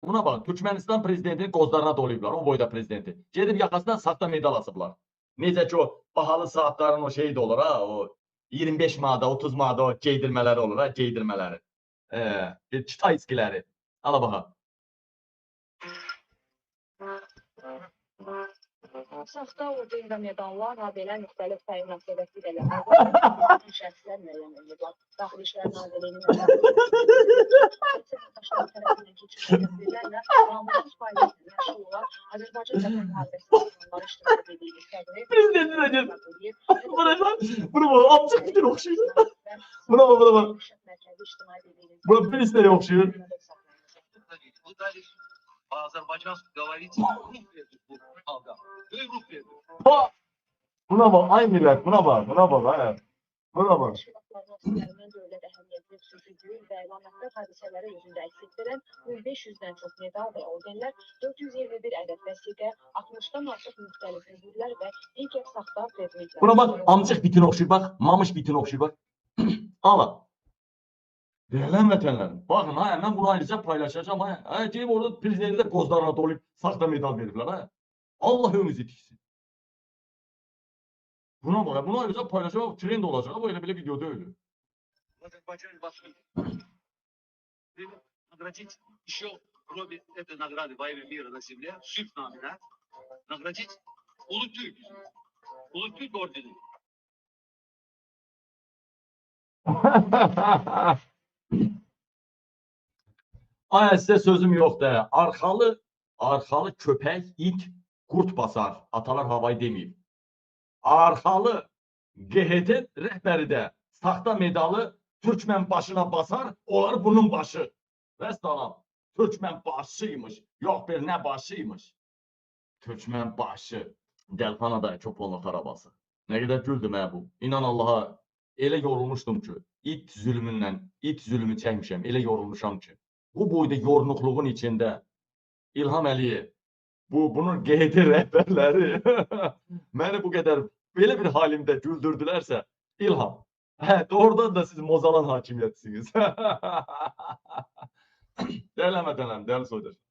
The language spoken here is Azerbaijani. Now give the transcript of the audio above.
Buna bak, Türkmenistan prezidentinin qozlarına dolayıblar, o boyda prezidenti. Gedib yaxasından saxta medal asıblar. Necə ki o bahalı saatların o şeyi de olur ha, o 25 manada, 30 manada o geydirmələri olur ha, geydirmələri. Kitayskiləri. Ala baxa. Saxta orada medallar, ha belə müxtəlif təyin eləmək şəxslər müəyyən ediliblər. Daxili İşlər Nazirliyinin tərəfindən keçirilənlərlə namussuz fəaliyyətlə məşğul olan Azərbaycan Vətən Müharibəsi qurumları iştirak edildiyi sədri Prezidenti də gəlir. Bunu bak, amcık bir oxşuyur. Buna bak. Buna bir isteğe oxşuyur. Azerbaycan говорит Buna bak, ay millet, buna bak, buna bak, he. Buna bak. Dövlət əhəmiyyətli xüsusi və əlamətlər hadisələri yüzündə əks etdirən 1500-dən çox medal və ordenlər, 421 ədəd vəsiqə, 60-dan artıq müxtəlif mühürlər və digər saxta predmetlər. Buna bak, amcık bitin oxşuyur, bak, mamış bitin oxşuyur, bak. Ala. Değerli vətənlərim, baxın, mən bunu ayrıca paylaşacağım, deyim orada prezidenti də qozlarına dolayıb saxta medal veriblər, Allah ömrünüzü tiksin. Buna bak, bunu ayrıca paylaşacağım, trend olacaq, bu elə belə video deyil. Азербайджан Башу наградить еще, кроме этой награды во имя мира на земле, ШИФ номинат, наградить Улутürk орденом. Ay, size sözüm yok da, arxalı köpək, it, kurt basar, atalar havayı demeyib. Arxalı GHT rəhbəri də saxta medalı Türkmen başına basar, onlar bunun başı. Vəssalam, Türkmen başıymış, yok bir ne başıymış. Türkmen başı, Delfana'da çoponluq arabası. Ne kadar güldüm bu. İnan Allah'a, elə yorulmuşdum ki, it zülmü çəkmişəm, elə yorulmuşam ki. Bu boyda yorğunluğun içində İlham Əliyev, bunun GHT rəhbərləri məni bu qədər belə bir halimdə güldürdülərsə, İlham, doğrudan da siz mozalan hakimiyyətsiniz. Değerli vətənlərim, değerli soydaşlar.